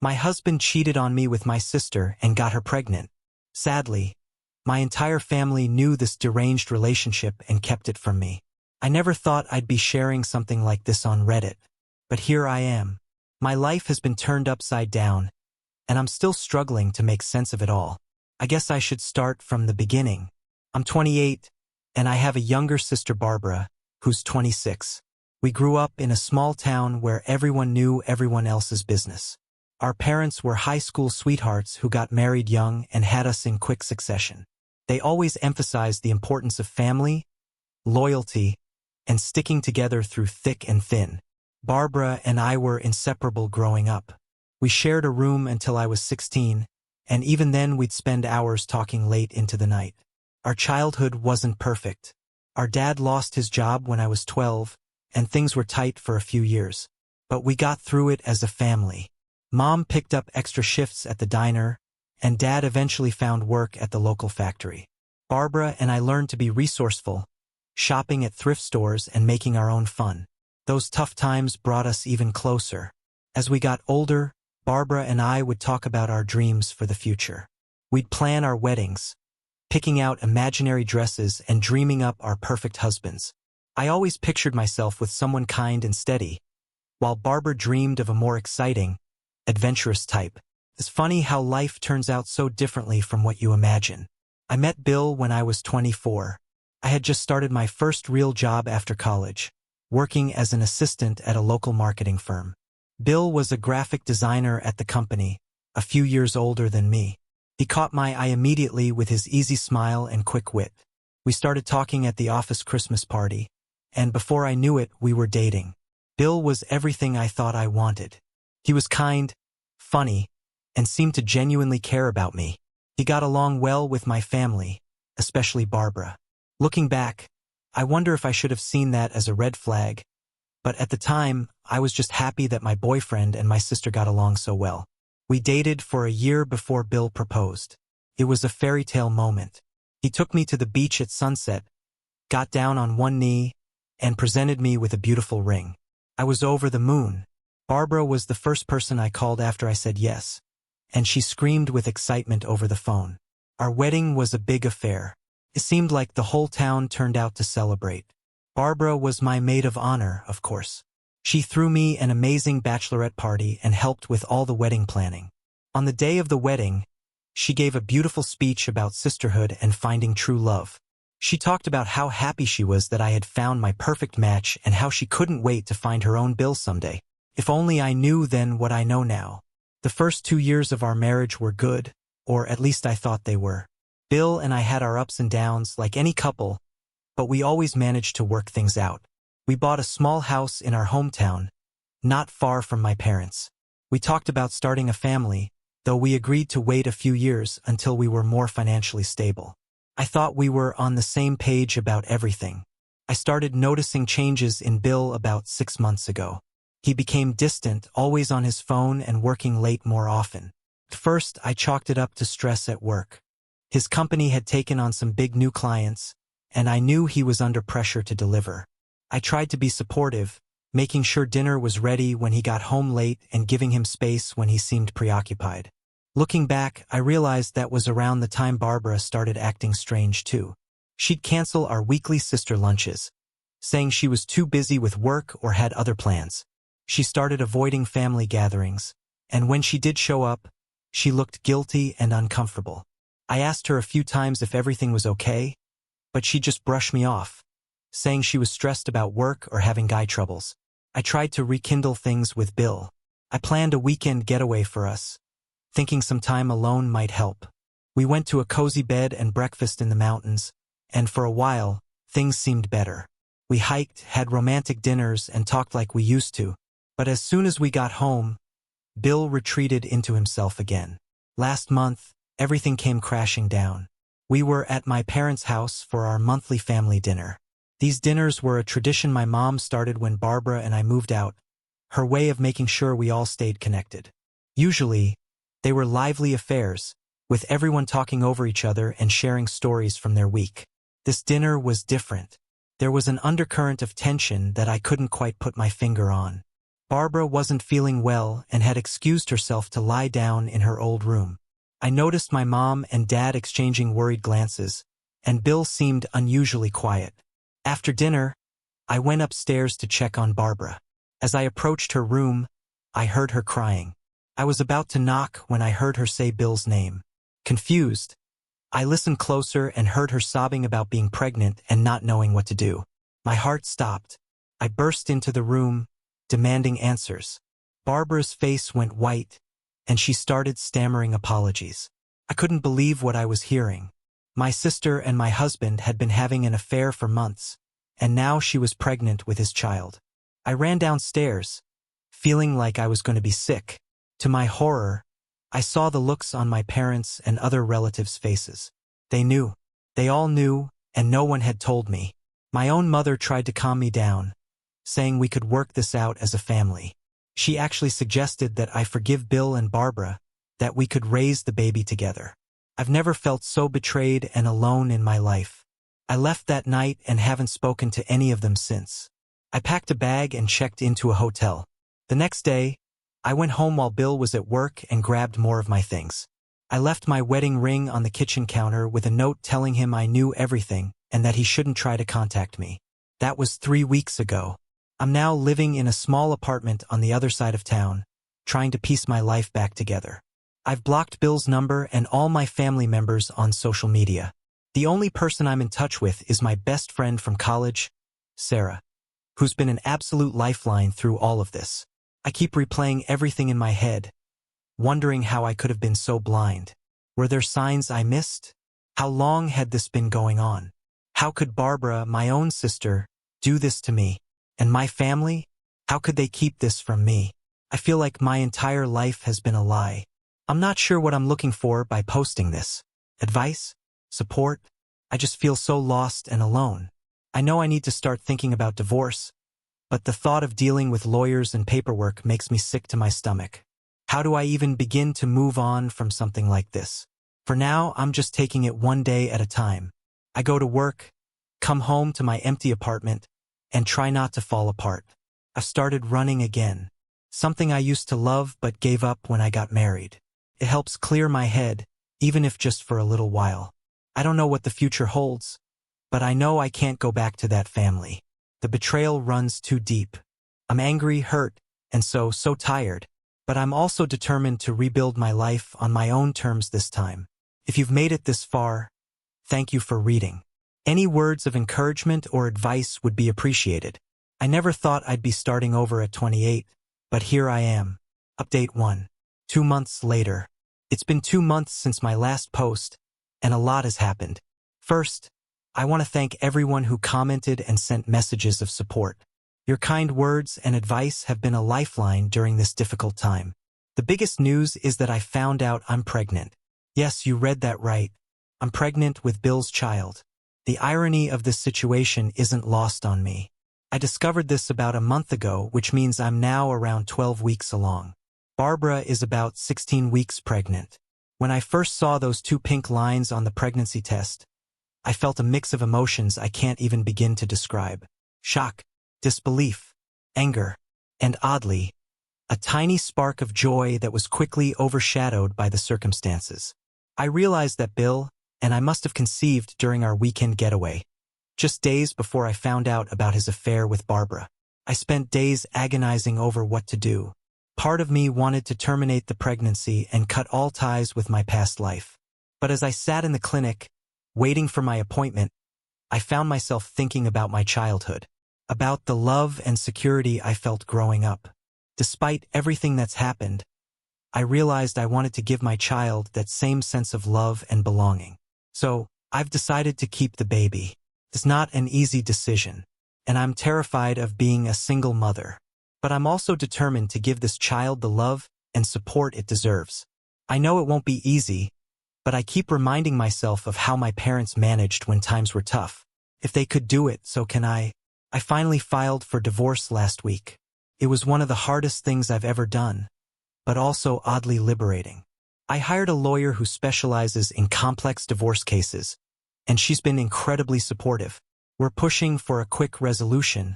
My husband cheated on me with my sister and got her pregnant. Sadly, my entire family knew this deranged relationship and kept it from me. I never thought I'd be sharing something like this on Reddit, but here I am. My life has been turned upside down, and I'm still struggling to make sense of it all. I guess I should start from the beginning. I'm 28, and I have a younger sister Barbara, who's 26. We grew up in a small town where everyone knew everyone else's business. Our parents were high school sweethearts who got married young and had us in quick succession. They always emphasized the importance of family, loyalty, and sticking together through thick and thin. Barbara and I were inseparable growing up. We shared a room until I was 16, and even then we'd spend hours talking late into the night. Our childhood wasn't perfect. Our dad lost his job when I was 12, and things were tight for a few years. But we got through it as a family. Mom picked up extra shifts at the diner, and Dad eventually found work at the local factory. Barbara and I learned to be resourceful, shopping at thrift stores and making our own fun. Those tough times brought us even closer. As we got older, Barbara and I would talk about our dreams for the future. We'd plan our weddings, picking out imaginary dresses and dreaming up our perfect husbands. I always pictured myself with someone kind and steady, while Barbara dreamed of a more exciting, adventurous type. It's funny how life turns out so differently from what you imagine. I met Bill when I was 24. I had just started my first real job after college, working as an assistant at a local marketing firm. Bill was a graphic designer at the company, a few years older than me. He caught my eye immediately with his easy smile and quick wit. We started talking at the office Christmas party, and before I knew it, we were dating. Bill was everything I thought I wanted. He was kind, funny, and seemed to genuinely care about me. He got along well with my family, especially Barbara. Looking back, I wonder if I should have seen that as a red flag, but at the time, I was just happy that my boyfriend and my sister got along so well. We dated for a year before Bill proposed. It was a fairy tale moment. He took me to the beach at sunset, got down on one knee, and presented me with a beautiful ring. I was over the moon. Barbara was the first person I called after I said yes, and she screamed with excitement over the phone. Our wedding was a big affair. It seemed like the whole town turned out to celebrate. Barbara was my maid of honor, of course. She threw me an amazing bachelorette party and helped with all the wedding planning. On the day of the wedding, she gave a beautiful speech about sisterhood and finding true love. She talked about how happy she was that I had found my perfect match and how she couldn't wait to find her own Bill someday. If only I knew then what I know now. The first 2 years of our marriage were good, or at least I thought they were. Bill and I had our ups and downs like any couple, but we always managed to work things out. We bought a small house in our hometown, not far from my parents. We talked about starting a family, though we agreed to wait a few years until we were more financially stable. I thought we were on the same page about everything. I started noticing changes in Bill about 6 months ago. He became distant, always on his phone and working late more often. At first, I chalked it up to stress at work. His company had taken on some big new clients, and I knew he was under pressure to deliver. I tried to be supportive, making sure dinner was ready when he got home late and giving him space when he seemed preoccupied. Looking back, I realized that was around the time Barbara started acting strange too. She'd cancel our weekly sister lunches, saying she was too busy with work or had other plans. She started avoiding family gatherings, and when she did show up, she looked guilty and uncomfortable. I asked her a few times if everything was okay, but she just brushed me off, saying she was stressed about work or having guy troubles. I tried to rekindle things with Bill. I planned a weekend getaway for us, thinking some time alone might help. We went to a cozy bed and breakfast in the mountains, and for a while, things seemed better. We hiked, had romantic dinners, and talked like we used to, but as soon as we got home, Bill retreated into himself again. Last month, everything came crashing down. We were at my parents' house for our monthly family dinner. These dinners were a tradition my mom started when Barbara and I moved out, her way of making sure we all stayed connected. Usually, they were lively affairs, with everyone talking over each other and sharing stories from their week. This dinner was different. There was an undercurrent of tension that I couldn't quite put my finger on. Barbara wasn't feeling well and had excused herself to lie down in her old room. I noticed my mom and dad exchanging worried glances, and Bill seemed unusually quiet. After dinner, I went upstairs to check on Barbara. As I approached her room, I heard her crying. I was about to knock when I heard her say Bill's name. Confused, I listened closer and heard her sobbing about being pregnant and not knowing what to do. My heart stopped. I burst into the room, demanding answers. Barbara's face went white, and she started stammering apologies. I couldn't believe what I was hearing. My sister and my husband had been having an affair for months, and now she was pregnant with his child. I ran downstairs, feeling like I was going to be sick. To my horror, I saw the looks on my parents' and other relatives' faces. They knew. They all knew, and no one had told me. My own mother tried to calm me down, saying we could work this out as a family. She actually suggested that I forgive Bill and Barbara, that we could raise the baby together. I've never felt so betrayed and alone in my life. I left that night and haven't spoken to any of them since. I packed a bag and checked into a hotel. The next day, I went home while Bill was at work and grabbed more of my things. I left my wedding ring on the kitchen counter with a note telling him I knew everything and that he shouldn't try to contact me. That was 3 weeks ago. I'm now living in a small apartment on the other side of town, trying to piece my life back together. I've blocked Bill's number and all my family members on social media. The only person I'm in touch with is my best friend from college, Sarah, who's been an absolute lifeline through all of this. I keep replaying everything in my head, wondering how I could have been so blind. Were there signs I missed? How long had this been going on? How could Barbara, my own sister, do this to me? And my family? How could they keep this from me? I feel like my entire life has been a lie. I'm not sure what I'm looking for by posting this. Advice? Support? I just feel so lost and alone. I know I need to start thinking about divorce, but the thought of dealing with lawyers and paperwork makes me sick to my stomach. How do I even begin to move on from something like this? For now, I'm just taking it one day at a time. I go to work, come home to my empty apartment, and try not to fall apart. I've started running again, something I used to love but gave up when I got married. It helps clear my head, even if just for a little while. I don't know what the future holds, but I know I can't go back to that family. The betrayal runs too deep. I'm angry, hurt, and so tired, but I'm also determined to rebuild my life on my own terms this time. If you've made it this far, thank you for reading. Any words of encouragement or advice would be appreciated. I never thought I'd be starting over at 28, but here I am. Update 1. 2 months later. It's been 2 months since my last post, and a lot has happened. First, I want to thank everyone who commented and sent messages of support. Your kind words and advice have been a lifeline during this difficult time. The biggest news is that I found out I'm pregnant. Yes, you read that right. I'm pregnant with Bill's child. The irony of this situation isn't lost on me. I discovered this about a month ago, which means I'm now around 12 weeks along. Barbara is about 16 weeks pregnant. When I first saw those 2 pink lines on the pregnancy test, I felt a mix of emotions I can't even begin to describe. Shock, disbelief, anger, and oddly, a tiny spark of joy that was quickly overshadowed by the circumstances. I realized that Bill and I must have conceived during our weekend getaway, just days before I found out about his affair with Barbara. I spent days agonizing over what to do. Part of me wanted to terminate the pregnancy and cut all ties with my past life. But as I sat in the clinic, waiting for my appointment, I found myself thinking about my childhood, about the love and security I felt growing up. Despite everything that's happened, I realized I wanted to give my child that same sense of love and belonging. So, I've decided to keep the baby. It's not an easy decision, and I'm terrified of being a single mother. But I'm also determined to give this child the love and support it deserves. I know it won't be easy, but I keep reminding myself of how my parents managed when times were tough. If they could do it, so can I. I finally filed for divorce last week. It was one of the hardest things I've ever done, but also oddly liberating. I hired a lawyer who specializes in complex divorce cases, and she's been incredibly supportive. We're pushing for a quick resolution,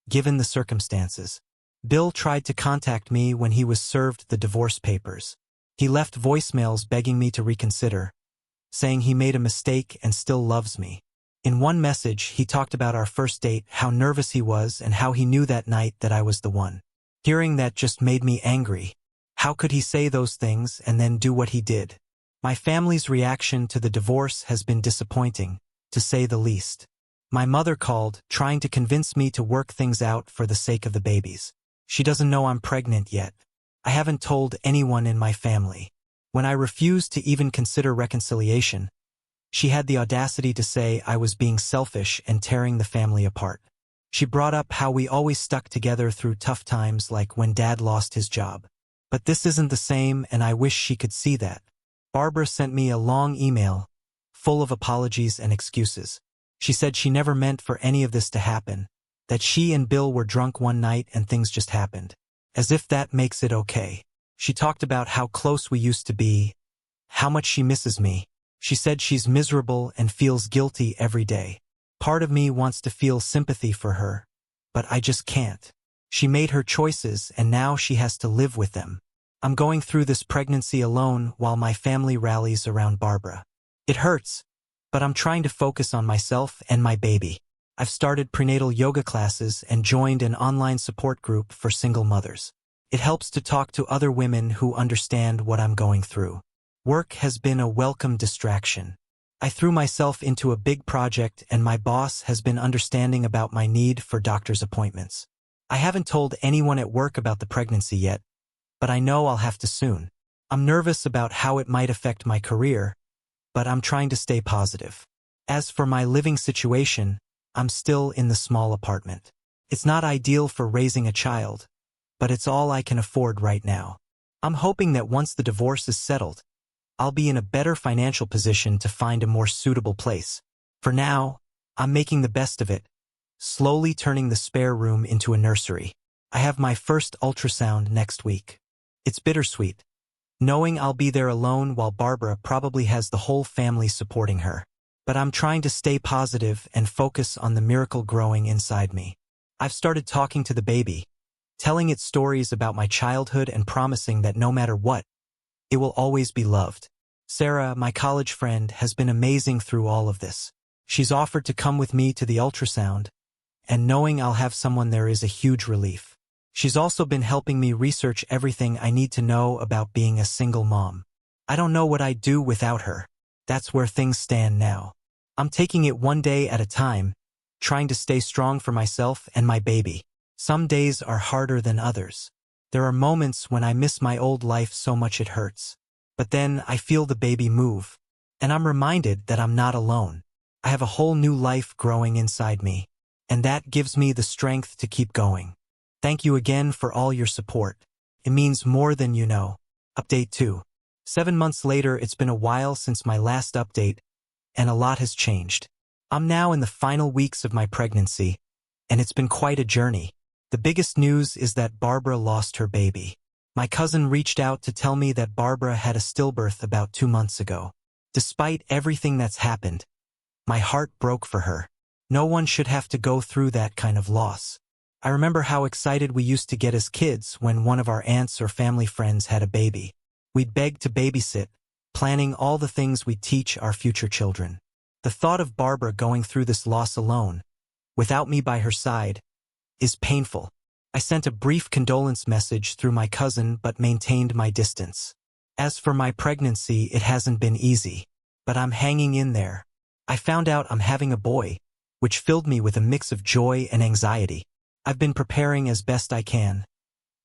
given the circumstances. Bill tried to contact me when he was served the divorce papers. He left voicemails begging me to reconsider, saying he made a mistake and still loves me. In one message, he talked about our first date, how nervous he was, and how he knew that night that I was the one. Hearing that just made me angry. How could he say those things and then do what he did? My family's reaction to the divorce has been disappointing, to say the least. My mother called, trying to convince me to work things out for the sake of the babies. She doesn't know I'm pregnant yet. I haven't told anyone in my family. When I refused to even consider reconciliation, she had the audacity to say I was being selfish and tearing the family apart. She brought up how we always stuck together through tough times, like when Dad lost his job. But this isn't the same, and I wish she could see that. Barbara sent me a long email, full of apologies and excuses. She said she never meant for any of this to happen, that she and Bill were drunk one night and things just happened. As if that makes it okay. She talked about how close we used to be, how much she misses me. She said she's miserable and feels guilty every day. Part of me wants to feel sympathy for her, but I just can't. She made her choices and now she has to live with them. I'm going through this pregnancy alone while my family rallies around Barbara. It hurts, but I'm trying to focus on myself and my baby. I've started prenatal yoga classes and joined an online support group for single mothers. It helps to talk to other women who understand what I'm going through. Work has been a welcome distraction. I threw myself into a big project and my boss has been understanding about my need for doctor's appointments. I haven't told anyone at work about the pregnancy yet, but I know I'll have to soon. I'm nervous about how it might affect my career, but I'm trying to stay positive. As for my living situation, I'm still in the small apartment. It's not ideal for raising a child, but it's all I can afford right now. I'm hoping that once the divorce is settled, I'll be in a better financial position to find a more suitable place. For now, I'm making the best of it, slowly turning the spare room into a nursery. I have my first ultrasound next week. It's bittersweet, knowing I'll be there alone while Barbara probably has the whole family supporting her. But I'm trying to stay positive and focus on the miracle growing inside me. I've started talking to the baby, telling it stories about my childhood and promising that no matter what, it will always be loved. Sarah, my college friend, has been amazing through all of this. She's offered to come with me to the ultrasound, and knowing I'll have someone there is a huge relief. She's also been helping me research everything I need to know about being a single mom. I don't know what I'd do without her. That's where things stand now. I'm taking it one day at a time, trying to stay strong for myself and my baby. Some days are harder than others. There are moments when I miss my old life so much it hurts. But then I feel the baby move, and I'm reminded that I'm not alone. I have a whole new life growing inside me, and that gives me the strength to keep going. Thank you again for all your support. It means more than you know. Update 2. 7 months later, it's been a while since my last update, and a lot has changed. I'm now in the final weeks of my pregnancy, and it's been quite a journey. The biggest news is that Barbara lost her baby. My cousin reached out to tell me that Barbara had a stillbirth about 2 months ago. Despite everything that's happened, my heart broke for her. No one should have to go through that kind of loss. I remember how excited we used to get as kids when one of our aunts or family friends had a baby. We'd beg to babysit, planning all the things we'd teach our future children. The thought of Barbara going through this loss alone, without me by her side, is painful. I sent a brief condolence message through my cousin but maintained my distance. As for my pregnancy, it hasn't been easy, but I'm hanging in there. I found out I'm having a boy, which filled me with a mix of joy and anxiety. I've been preparing as best I can,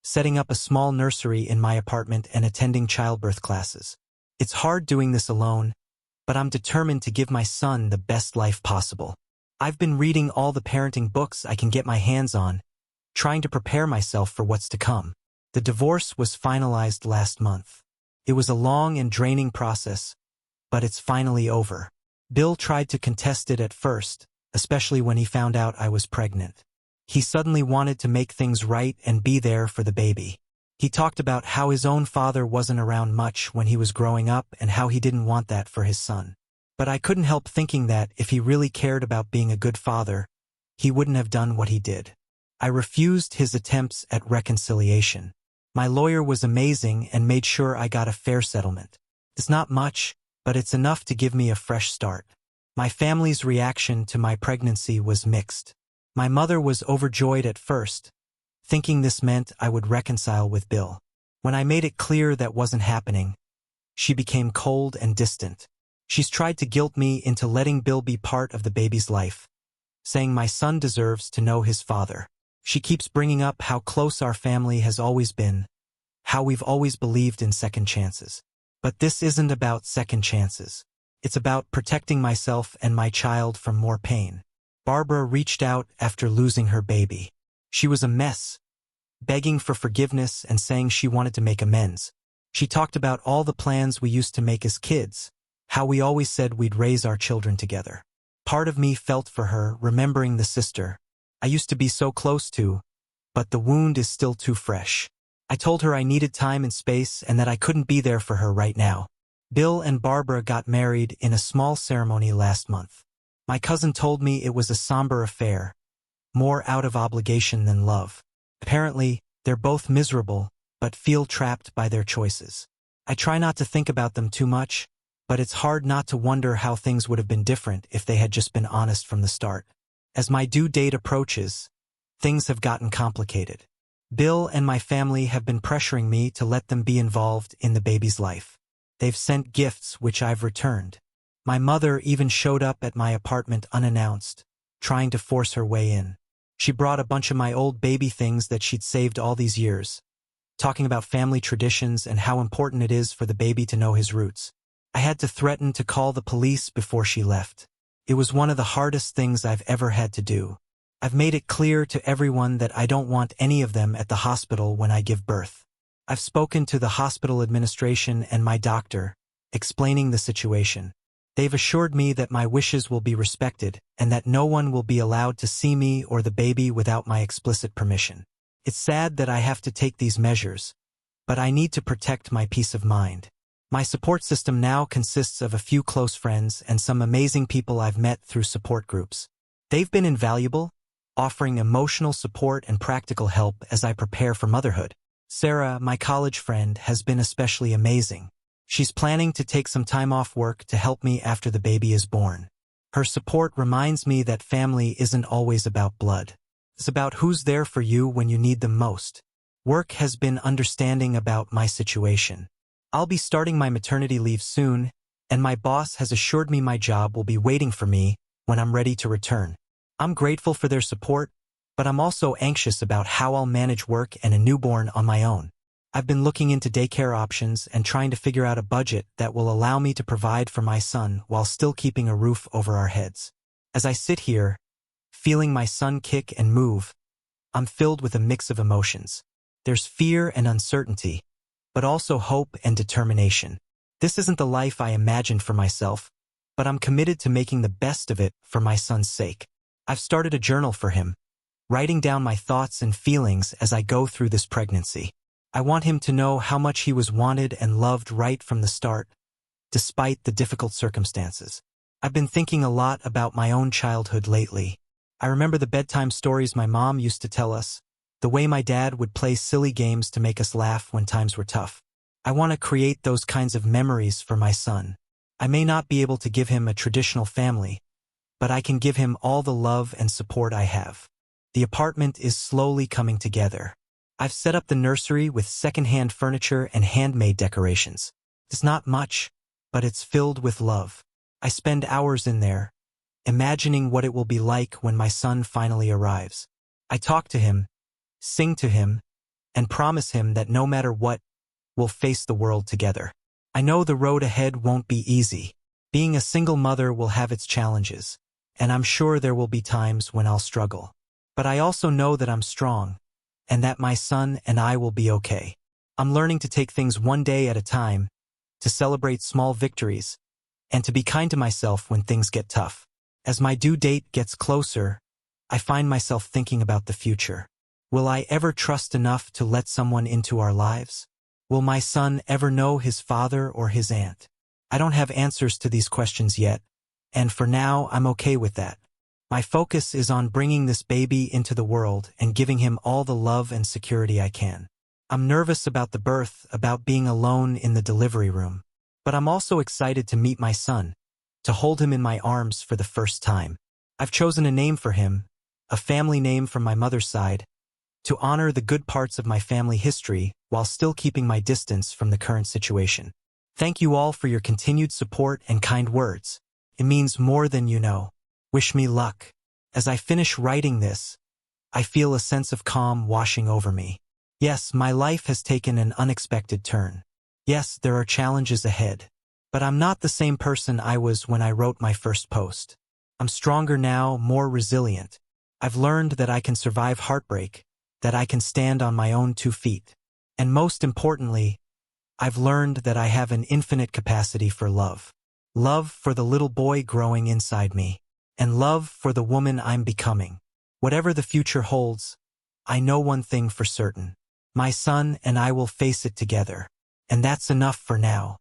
setting up a small nursery in my apartment and attending childbirth classes. It's hard doing this alone, but I'm determined to give my son the best life possible. I've been reading all the parenting books I can get my hands on, trying to prepare myself for what's to come. The divorce was finalized last month. It was a long and draining process, but it's finally over. Bill tried to contest it at first, especially when he found out I was pregnant. He suddenly wanted to make things right and be there for the baby. He talked about how his own father wasn't around much when he was growing up and how he didn't want that for his son. But I couldn't help thinking that if he really cared about being a good father, he wouldn't have done what he did. I refused his attempts at reconciliation. My lawyer was amazing and made sure I got a fair settlement. It's not much, but it's enough to give me a fresh start. My family's reaction to my pregnancy was mixed. My mother was overjoyed at first, thinking this meant I would reconcile with Bill. When I made it clear that wasn't happening, she became cold and distant. She's tried to guilt me into letting Bill be part of the baby's life, saying my son deserves to know his father. She keeps bringing up how close our family has always been, how we've always believed in second chances. But this isn't about second chances. It's about protecting myself and my child from more pain. Barbara reached out after losing her baby. She was a mess, begging for forgiveness and saying she wanted to make amends. She talked about all the plans we used to make as kids, how we always said we'd raise our children together. Part of me felt for her, remembering the sister I used to be so close to, but the wound is still too fresh. I told her I needed time and space and that I couldn't be there for her right now. Bill and Barbara got married in a small ceremony last month. My cousin told me it was a somber affair, more out of obligation than love. Apparently, they're both miserable, but feel trapped by their choices. I try not to think about them too much, but it's hard not to wonder how things would have been different if they had just been honest from the start. As my due date approaches, things have gotten complicated. Bill and my family have been pressuring me to let them be involved in the baby's life. They've sent gifts which I've returned. My mother even showed up at my apartment unannounced, trying to force her way in. She brought a bunch of my old baby things that she'd saved all these years, talking about family traditions and how important it is for the baby to know his roots. I had to threaten to call the police before she left. It was one of the hardest things I've ever had to do. I've made it clear to everyone that I don't want any of them at the hospital when I give birth. I've spoken to the hospital administration and my doctor, explaining the situation. They've assured me that my wishes will be respected and that no one will be allowed to see me or the baby without my explicit permission. It's sad that I have to take these measures, but I need to protect my peace of mind. My support system now consists of a few close friends and some amazing people I've met through support groups. They've been invaluable, offering emotional support and practical help as I prepare for motherhood. Sarah, my college friend, has been especially amazing. She's planning to take some time off work to help me after the baby is born. Her support reminds me that family isn't always about blood. It's about who's there for you when you need them most. Work has been understanding about my situation. I'll be starting my maternity leave soon, and my boss has assured me my job will be waiting for me when I'm ready to return. I'm grateful for their support, but I'm also anxious about how I'll manage work and a newborn on my own. I've been looking into daycare options and trying to figure out a budget that will allow me to provide for my son while still keeping a roof over our heads. As I sit here, feeling my son kick and move, I'm filled with a mix of emotions. There's fear and uncertainty, but also hope and determination. This isn't the life I imagined for myself, but I'm committed to making the best of it for my son's sake. I've started a journal for him, writing down my thoughts and feelings as I go through this pregnancy. I want him to know how much he was wanted and loved right from the start, despite the difficult circumstances. I've been thinking a lot about my own childhood lately. I remember the bedtime stories my mom used to tell us, the way my dad would play silly games to make us laugh when times were tough. I want to create those kinds of memories for my son. I may not be able to give him a traditional family, but I can give him all the love and support I have. The apartment is slowly coming together. I've set up the nursery with second-hand furniture and handmade decorations. It's not much, but it's filled with love. I spend hours in there, imagining what it will be like when my son finally arrives. I talk to him, sing to him, and promise him that no matter what, we'll face the world together. I know the road ahead won't be easy. Being a single mother will have its challenges, and I'm sure there will be times when I'll struggle. But I also know that I'm strong, and that my son and I will be okay. I'm learning to take things one day at a time, to celebrate small victories, and to be kind to myself when things get tough. As my due date gets closer, I find myself thinking about the future. Will I ever trust enough to let someone into our lives? Will my son ever know his father or his aunt? I don't have answers to these questions yet, and for now I'm okay with that. My focus is on bringing this baby into the world and giving him all the love and security I can. I'm nervous about the birth, about being alone in the delivery room. But I'm also excited to meet my son, to hold him in my arms for the first time. I've chosen a name for him, a family name from my mother's side, to honor the good parts of my family history while still keeping my distance from the current situation. Thank you all for your continued support and kind words. It means more than you know. Wish me luck. As I finish writing this, I feel a sense of calm washing over me. Yes, my life has taken an unexpected turn. Yes, there are challenges ahead. But I'm not the same person I was when I wrote my first post. I'm stronger now, more resilient. I've learned that I can survive heartbreak, that I can stand on my own 2 feet. And most importantly, I've learned that I have an infinite capacity for love. Love for the little boy growing inside me, and love for the woman I'm becoming. Whatever the future holds, I know one thing for certain. My son and I will face it together. And that's enough for now.